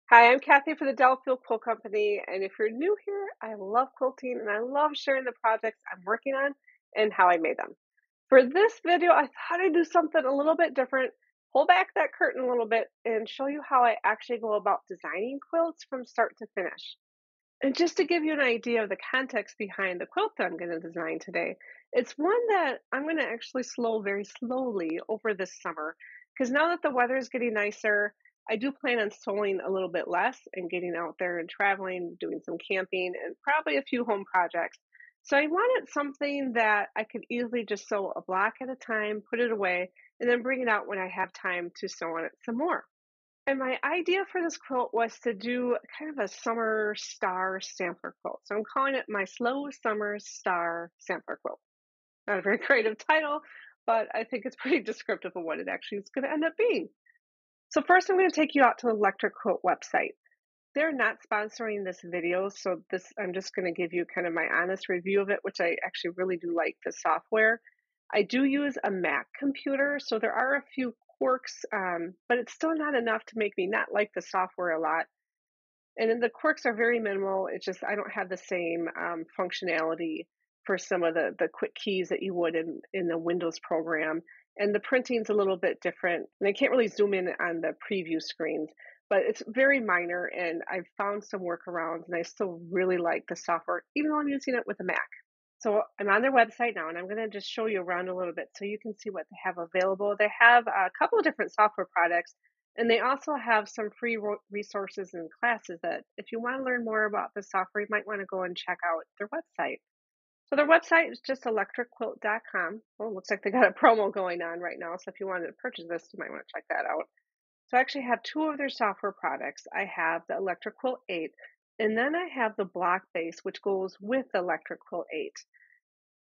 Hi, I'm Kathy for the Delafield Quilt Company, and if you're new here, I love quilting and I love sharing the projects I'm working on and how I made them. For this video, I thought I'd do something a little bit different, pull back that curtain a little bit, and show you how I actually go about designing quilts from start to finish. And just to give you an idea of the context behind the quilt that I'm going to design today, it's one that I'm going to actually slow very slowly over this summer because now that the weather is getting nicer, I do plan on sewing a little bit less and getting out there and traveling, doing some camping, and probably a few home projects. So I wanted something that I could easily just sew a block at a time, put it away, and then bring it out when I have time to sew on it some more. And my idea for this quilt was to do kind of a summer star sampler quilt. So I'm calling it my Slow Summer Star Sampler Quilt. Not a very creative title, but I think it's pretty descriptive of what it actually is going to end up being. So first I'm going to take you out to the Electric Quilt website. They're not sponsoring this video, so this I'm just going to give you kind of my honest review of it, which I actually really do like the software. I do use a Mac computer, so there are a few quirks, but it's still not enough to make me not like the software a lot. And then the quirks are very minimal. It's just I don't have the same functionality for some of the quick keys that you would in the Windows program. And the printing's a little bit different. And I can't really zoom in on the preview screens, but it's very minor. And I've found some workarounds, and I still really like the software, even though I'm using it with a Mac. So I'm on their website now, and I'm going to just show you around a little bit so you can see what they have available. They have a couple of different software products, and they also have some free resources and classes that if you want to learn more about the software, you might want to go and check out their website. So their website is just electricquilt.com. Well, it looks like they got a promo going on right now. So if you wanted to purchase this, you might want to check that out. So I actually have two of their software products. I have the Electric Quilt 8, and then I have the block base, which goes with the Electric Quilt 8.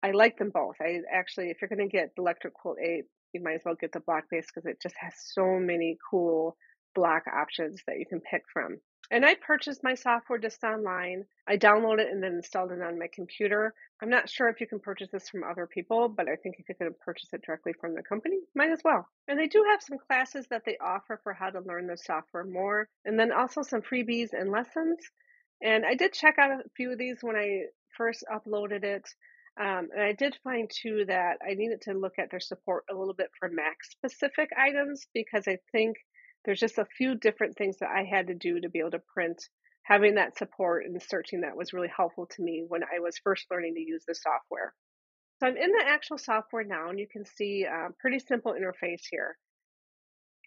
I like them both. I actually, if you're going to get the Electric Quilt 8, you might as well get the block base because it just has so many cool block options that you can pick from. And I purchased my software just online. I downloaded it and then installed it on my computer. I'm not sure if you can purchase this from other people, but I think if you're going to purchase it directly from the company, might as well. And they do have some classes that they offer for how to learn the software more, and then also some freebies and lessons. And I did check out a few of these when I first uploaded it. And I did find too that I needed to look at their support a little bit for Mac specific items because I think there's just a few different things that I had to do to be able to print. Having that support and searching that was really helpful to me when I was first learning to use the software. So I'm in the actual software now, and you can see a pretty simple interface here.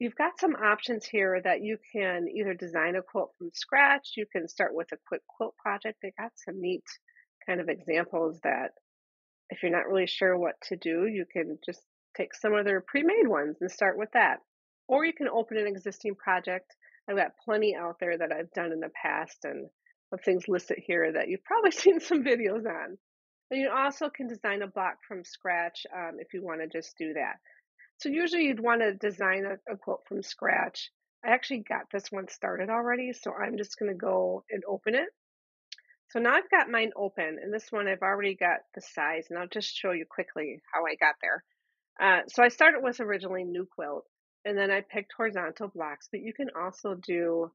You've got some options here that you can either design a quilt from scratch, you can start with a quick quilt project. They got some neat kind of examples that if you're not really sure what to do, you can just take some of their pre-made ones and start with that. Or you can open an existing project. I've got plenty out there that I've done in the past and of things listed here that you've probably seen some videos on. And you also can design a block from scratch if you want to just do that. So usually you'd want to design a quilt from scratch. I actually got this one started already, so I'm just going to go and open it. So now I've got mine open, and this one I've already got the size, and I'll just show you quickly how I got there. So I started with originally new quilt, and then I picked horizontal blocks, but you can also do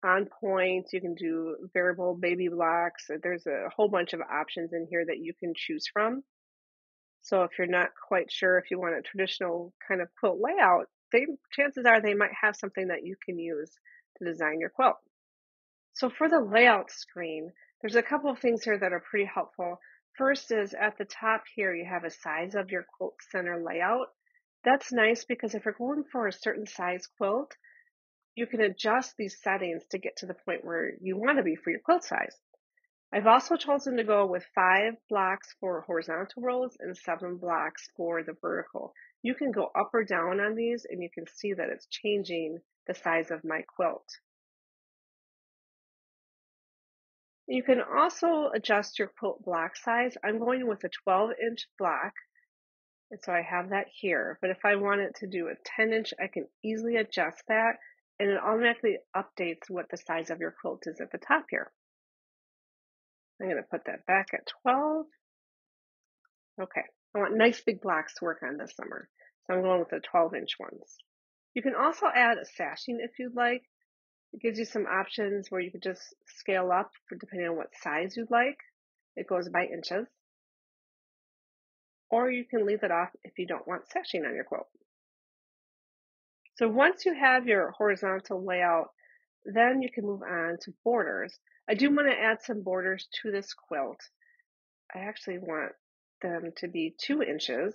on point, you can do variable baby blocks. There's a whole bunch of options in here that you can choose from. So if you're not quite sure if you want a traditional kind of quilt layout, chances are they might have something that you can use to design your quilt. So for the layout screen, there's a couple of things here that are pretty helpful. First is at the top here, you have a size of your quilt center layout. That's nice because if you're going for a certain size quilt, you can adjust these settings to get to the point where you want to be for your quilt size. I've also chosen to go with 5 blocks for horizontal rows and 7 blocks for the vertical. You can go up or down on these and you can see that it's changing the size of my quilt. You can also adjust your quilt block size. I'm going with a 12-inch block, and so I have that here. But if I wanted to do a 10-inch, I can easily adjust that, and it automatically updates what the size of your quilt is at the top here. I'm going to put that back at 12. Okay, I want nice big blocks to work on this summer, so I'm going with the 12-inch ones. You can also add a sashing if you'd like. It gives you some options where you could just scale up for depending on what size you'd like. It goes by inches, or you can leave it off if you don't want sectioning on your quilt. So once you have your horizontal layout, then you can move on to borders. I do want to add some borders to this quilt. I actually want them to be 2 inches.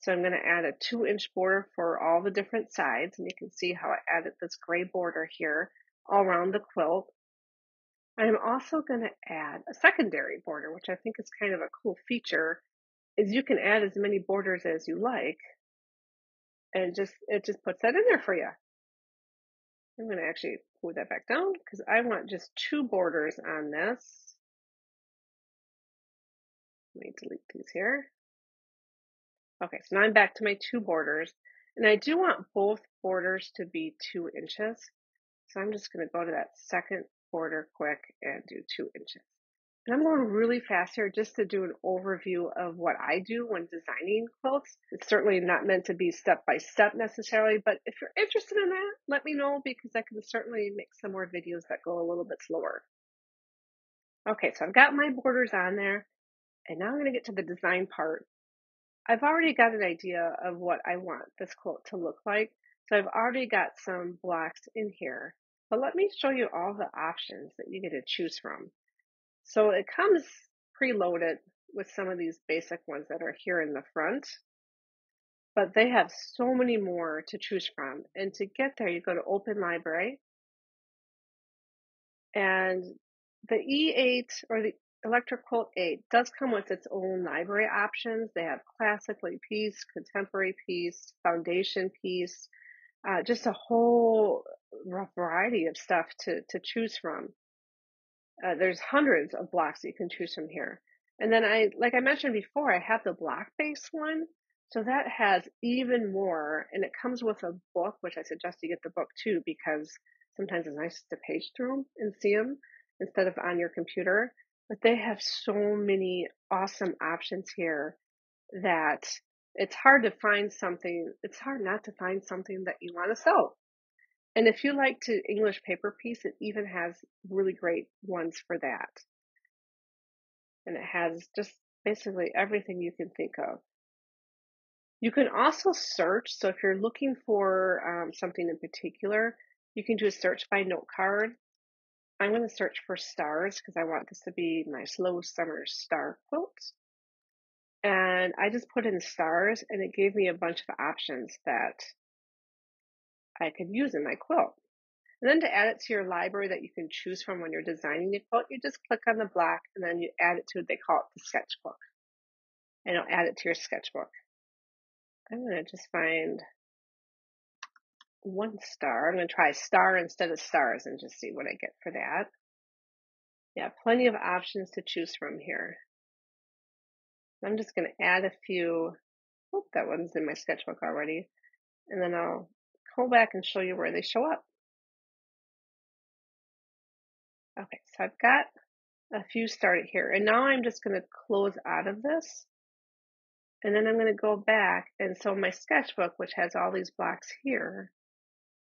So I'm going to add a 2-inch border for all the different sides. And you can see how I added this gray border here all around the quilt. I'm also going to add a secondary border, which I think is kind of a cool feature, is you can add as many borders as you like, and it just puts that in there for you. I'm going to actually pull that back down because I want just 2 borders on this. Let me delete these here. Okay, so now I'm back to my 2 borders, and I do want both borders to be 2 inches. So I'm just going to go to that second border quick and do 2 inches. And I'm going really fast here just to do an overview of what I do when designing quilts. It's certainly not meant to be step by step necessarily, but if you're interested in that, let me know because I can certainly make some more videos that go a little bit slower. Okay, so I've got my borders on there, and now I'm going to get to the design part. I've already got an idea of what I want this quilt to look like, so I've already got some blocks in here. But let me show you all the options that you get to choose from. So it comes preloaded with some of these basic ones that are here in the front, but they have so many more to choose from. And to get there, you go to Open Library, and the E8 or the Electric Quilt 8 does come with its own library options. They have classically piece, contemporary piece, foundation piece, just a whole variety of stuff to choose from. There's hundreds of blocks that you can choose from here. And then like I mentioned before, I have the block base one. So that has even more, and it comes with a book, which I suggest you get the book too, because sometimes it's nice to page through them and see them instead of on your computer. But they have so many awesome options here that it's hard it's hard not to find something that you want to sell. And if you like to English paper piece, it even has really great ones for that. And it has just basically everything you can think of. You can also search. So if you're looking for something in particular, you can do a search by note card. I'm going to search for stars because I want this to be my slow summer star quilt. And I just put in stars and it gave me a bunch of options that I could use in my quilt. And then to add it to your library that you can choose from when you're designing your quilt, you just click on the block and then you add it to, they call it the sketchbook. And it'll add it to your sketchbook. I'm going to just find one star. I'm going to try star instead of stars and just see what I get for that. Yeah, plenty of options to choose from here. I'm just going to add a few. Oh, that one's in my sketchbook already. And then I'll go back and show you where they show up. Okay, so I've got a few started here. And now I'm just going to close out of this. And then I'm going to go back. And so my sketchbook, which has all these blocks here,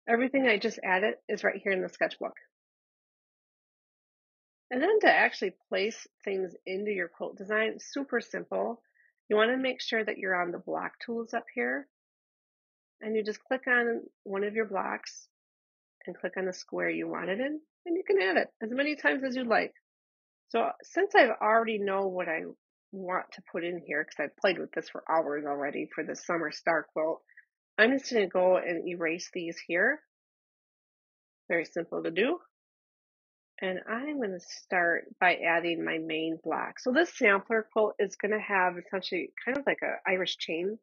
everything I just added is right here in the sketchbook. And then to actually place things into your quilt design, super simple. You want to make sure that you're on the block tools up here. And you just click on one of your blocks and click on the square you want it in. And you can add it as many times as you'd like. So since I already know what I want to put in here, because I've played with this for hours already for the summer star quilt, I'm just going to go and erase these here. Very simple to do. And I'm going to start by adding my main block. So this sampler quilt is going to have essentially kind of like an Irish chain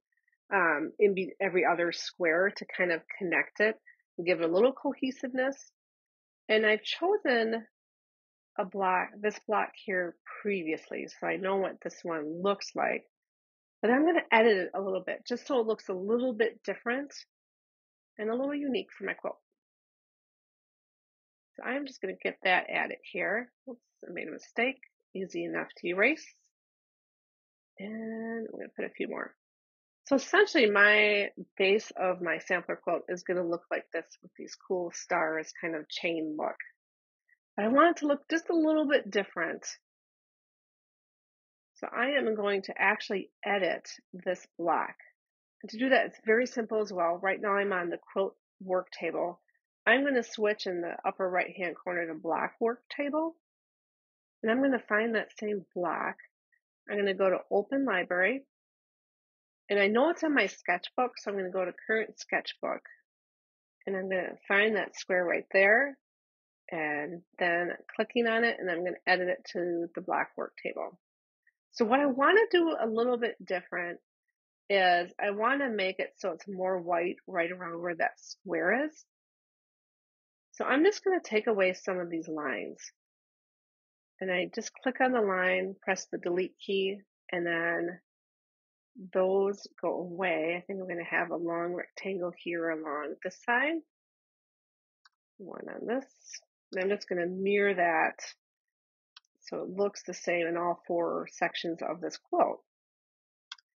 in every other square to kind of connect it and give it a little cohesiveness. And I've chosen this block here previously, so I know what this one looks like. But I'm going to edit it a little bit just so it looks a little bit different and a little unique for my quilt. So I'm just going to get that added here. Oops, I made a mistake. Easy enough to erase. And I'm going to put a few more. So essentially my base of my sampler quilt is going to look like this with these cool stars kind of chain look. But I want it to look just a little bit different. So I am going to actually edit this block. And to do that, it's very simple as well. Right now I'm on the quilt work table. I'm going to switch in the upper right hand corner to block work table. And I'm going to find that same block. I'm going to go to open library. And I know it's in my sketchbook, so I'm going to go to current sketchbook. And I'm going to find that square right there. And then clicking on it, and I'm going to edit it to the block work table. So what I want to do a little bit different is I want to make it so it's more white right around where that square is. So I'm just going to take away some of these lines. And I just click on the line, press the delete key, and then those go away. I think I'm going to have a long rectangle here along this side, one on this. And I'm just going to mirror that so it looks the same in all four sections of this quilt.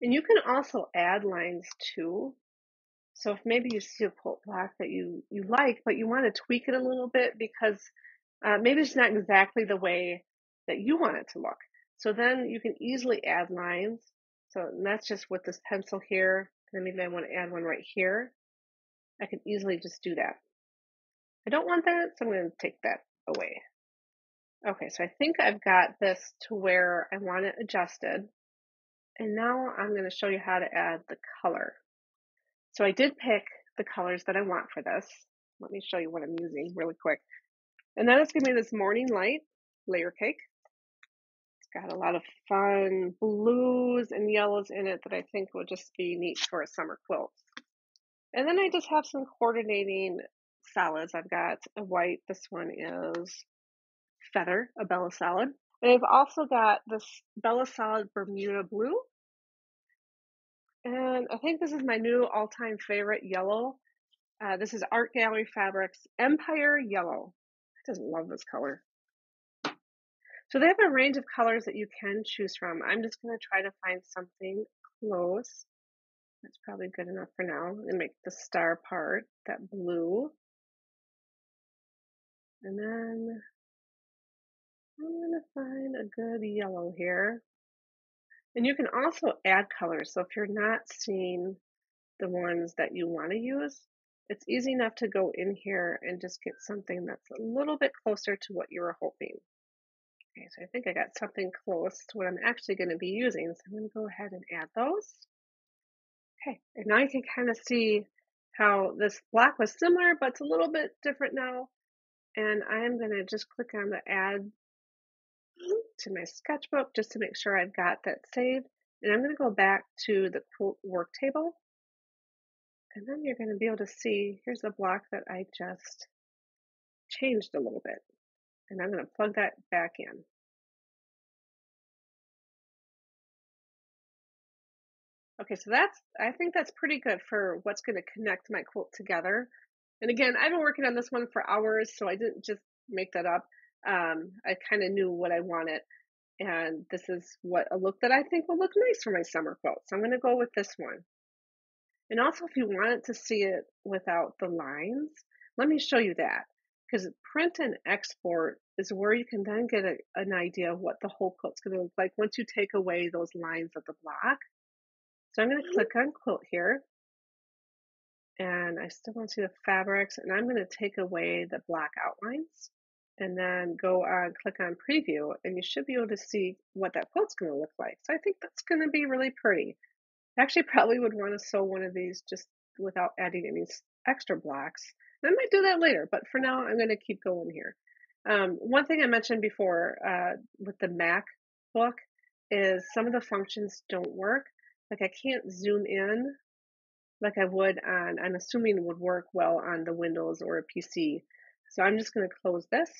And you can also add lines too. So if maybe you see a quilt block that you like, but you want to tweak it a little bit because maybe it's not exactly the way that you want it to look. So then you can easily add lines. So that's just with this pencil here. And maybe I want to add one right here. I can easily just do that. I don't want that, so I'm going to take that away. Okay, so I think I've got this to where I want it adjusted. And now I'm going to show you how to add the color. So I did pick the colors that I want for this. Let me show you what I'm using really quick. And then it's going to be this Morning Light layer cake. It's got a lot of fun blues and yellows in it that I think will just be neat for a summer quilt. And then I just have some coordinating solids. I've got a white, this one is Feather, a Bella Solid. And I've also got this Bella Solid Bermuda Blue. And I think this is my new all-time favorite yellow. This is Art Gallery Fabrics Empire Yellow. I just love this color. So they have a range of colors that you can choose from. I'm just going to try to find something close. That's probably good enough for now. And make the star part, that blue. And then I'm going to find a good yellow here. And you can also add colors. So if you're not seeing the ones that you want to use, it's easy enough to go in here and just get something that's a little bit closer to what you were hoping. Okay, so I think I got something close to what I'm actually going to be using. So I'm going to go ahead and add those. Okay, and now you can kind of see how this block was similar, but it's a little bit different now. And I'm going to just click on the add to my sketchbook just to make sure I've got that saved. And I'm going to go back to the quilt work table. And then you're going to be able to see, here's a block that I just changed a little bit. And I'm going to plug that back in. Okay, so I think that's pretty good for what's going to connect my quilt together. And again, I've been working on this one for hours, so I didn't just make that up. I kind of knew what I wanted. And this is what a look that I think will look nice for my summer quilt. So I'm going to go with this one. And also, if you wanted to see it without the lines, let me show you that. Because print and export is where you can then get an idea of what the whole quilt's going to look like once you take away those lines of the block. So I'm going to click on quilt here. And I still want to see the fabrics. And I'm going to take away the black outlines. And then go on, click on preview. And you should be able to see what that quilt's going to look like. So I think that's going to be really pretty. I actually probably would want to sew one of these just without adding any extra blocks. And I might do that later, but for now, I'm going to keep going here. One thing I mentioned before with the MacBook is some of the functions don't work. Like I can't zoom in like I would on, I'm assuming would work well on the Windows or a PC. So I'm just going to close this,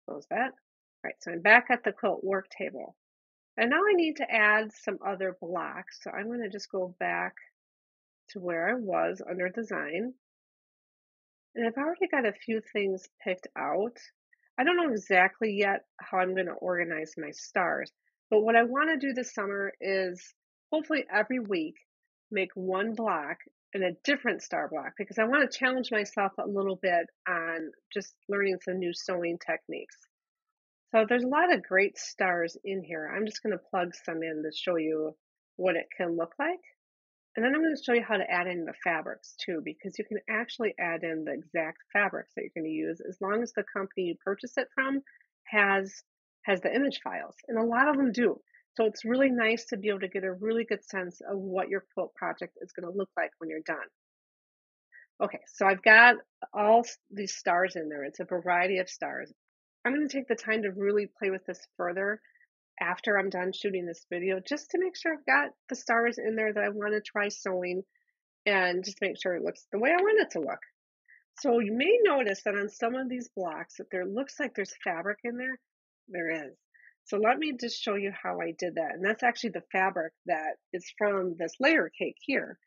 close that. All right, so I'm back at the quilt work table. And now I need to add some other blocks. So I'm going to just go back to where I was under design. And I've already got a few things picked out. I don't know exactly yet how I'm going to organize my stars. But what I want to do this summer is hopefully every week, make one block and a different star block because I want to challenge myself a little bit on just learning some new sewing techniques. So there's a lot of great stars in here. I'm just going to plug some in to show you what it can look like. And then I'm going to show you how to add in the fabrics too, because you can actually add in the exact fabrics that you're going to use as long as the company you purchase it from has has the image files, and a lot of them do. So it's really nice to be able to get a really good sense of what your quilt project is going to look like when you're done. Okay, so I've got these stars in there. It's a variety of stars. I'm going to take the time to really play with this further after I'm done shooting this video, just to make sure I've got the stars in there that I want to try sewing and just make sure it looks the way I want it to look. So you may notice that on some of these blocks that there looks like there's fabric in there. There is. So let me just show you how I did that. And that's actually the fabric that is from this layer cake here.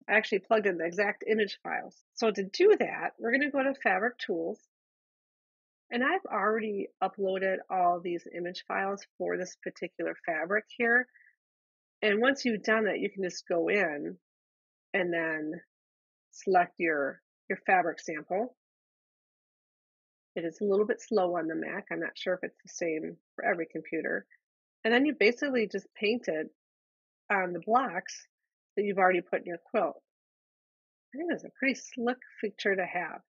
I actually plugged in the exact image files. So to do that, we're going to go to Fabric Tools. And I've already uploaded all these image files for this particular fabric here. And once you've done that, you can just go in and then select your fabric sample. It is a little bit slow on the Mac. I'm not sure if it's the same for every computer. And then you basically just paint it on the blocks that you've already put in your quilt. I think that's a pretty slick feature to have.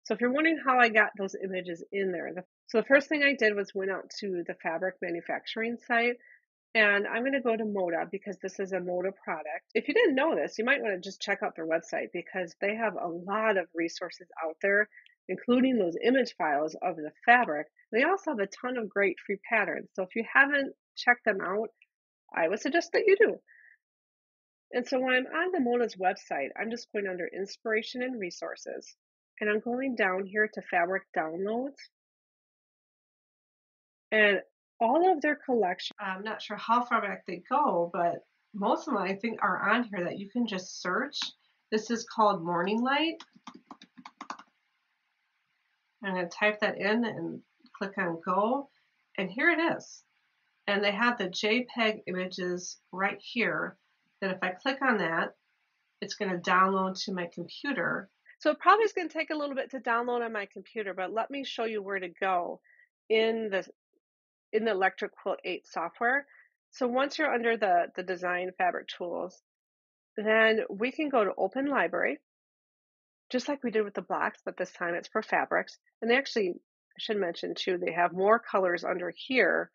So if you're wondering how I got those images in there, so the first thing I did was went out to the fabric manufacturing site, and I'm going to go to Moda because this is a Moda product. If you didn't know this, you might want to just check out their website because they have a lot of resources out there, including those image files of the fabric. They also have a ton of great free patterns. So if you haven't checked them out, I would suggest that you do. And so when I'm on the Moda's website, I'm just going under Inspiration and Resources, and I'm going down here to Fabric Downloads. And all of their collection, I'm not sure how far back they go, but most of them I think are on here that you can just search. This is called Morning Light. I'm going to type that in and click on Go, and here it is. And they have the JPEG images right here that if I click on that, it's going to download to my computer. So it probably is going to take a little bit to download on my computer, but let me show you where to go in the Electric Quilt 8 software. So once you're under the Design Fabric Tools, then we can go to Open Library, just like we did with the blocks, but this time it's for fabrics. And they actually, I should mention too, they have more colors under here.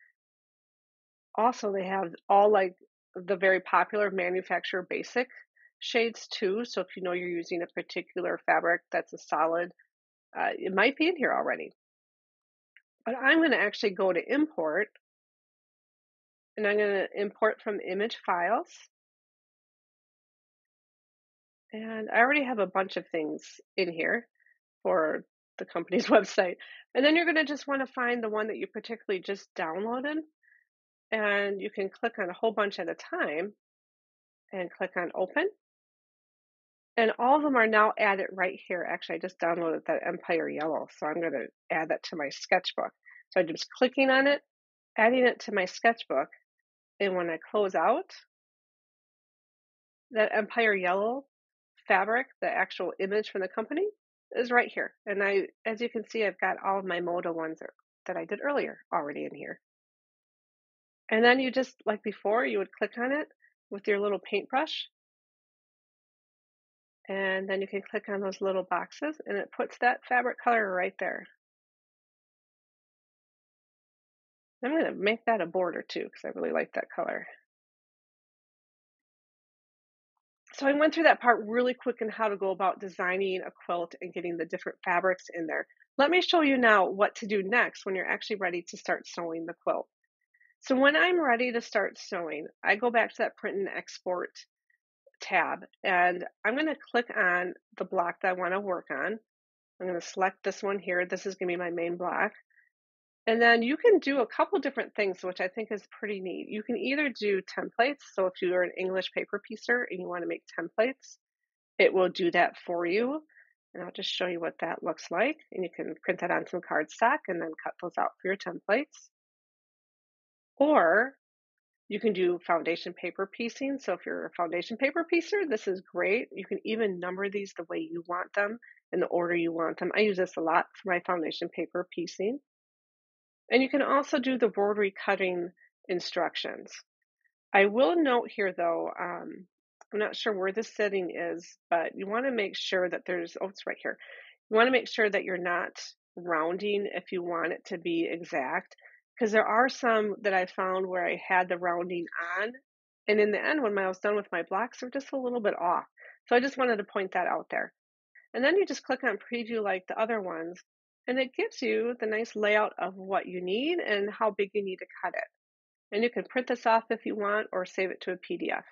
Also, they have all like the very popular manufacturer basic shades too. So if you know you're using a particular fabric that's a solid, it might be in here already. But I'm going to actually go to Import, and I'm going to import from image files. And I already have a bunch of things in here for the company's website. And then you're going to just want to find the one that you particularly just downloaded. And you can click on a whole bunch at a time and click on Open. And all of them are now added right here. Actually, I just downloaded that Empire Yellow, so I'm going to add that to my sketchbook. So I'm just clicking on it, adding it to my sketchbook. And when I close out, that Empire Yellow fabric, the actual image from the company, is right here. And as you can see, I've got all of my Moda ones that I did earlier already in here. And then you just, like before, you would click on it with your little paintbrush. And then you can click on those little boxes and it puts that fabric color right there. I'm going to make that a border too because I really like that color. So I went through that part really quick on how to go about designing a quilt and getting the different fabrics in there. Let me show you now what to do next when you're actually ready to start sewing the quilt. So when I'm ready to start sewing, I go back to that print and export tab, and I'm going to click on the block that I want to work on. I'm going to select this one here. This is going to be my main block. And then you can do a couple different things, which I think is pretty neat. You can either do templates. So if you're an English paper piecer and you want to make templates, it will do that for you. And I'll just show you what that looks like. And you can print that on some cardstock and then cut those out for your templates. Or You can do foundation paper piecing. So if you're a foundation paper piecer, this is great. You can even number these the way you want them in the order you want them. I use this a lot for my foundation paper piecing. And you can also do the rotary cutting instructions. I will note here though, I'm not sure where the setting is, but you want to make sure that oh, it's right here. You want to make sure that you're not rounding if you want it to be exact, because there are some that I found where I had the rounding on, and in the end, when I was done with my blocks, they're just a little bit off. So I just wanted to point that out there. And then you just click on preview like the other ones, and it gives you the nice layout of what you need and how big you need to cut it. And you can print this off if you want or save it to a PDF.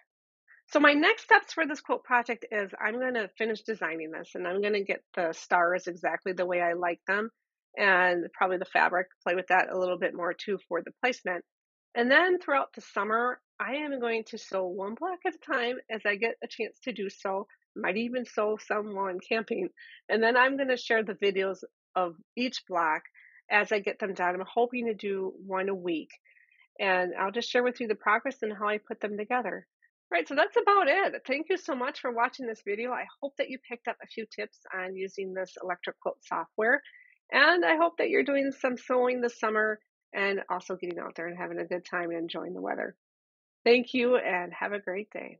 So my next steps for this quilt project is I'm going to finish designing this and I'm going to get the stars exactly the way I like them and probably the fabric, play with that a little bit more too for the placement. And then throughout the summer, I am going to sew one block at a time as I get a chance to do so. Might even sew some while I'm camping. And then I'm going to share the videos of each block as I get them done. I'm hoping to do one a week and I'll just share with you the progress and how I put them together. Right, so that's about it. Thank you so much for watching this video. I hope that you picked up a few tips on using this Electric Quilt software. And I hope that you're doing some sewing this summer and also getting out there and having a good time and enjoying the weather. Thank you and have a great day.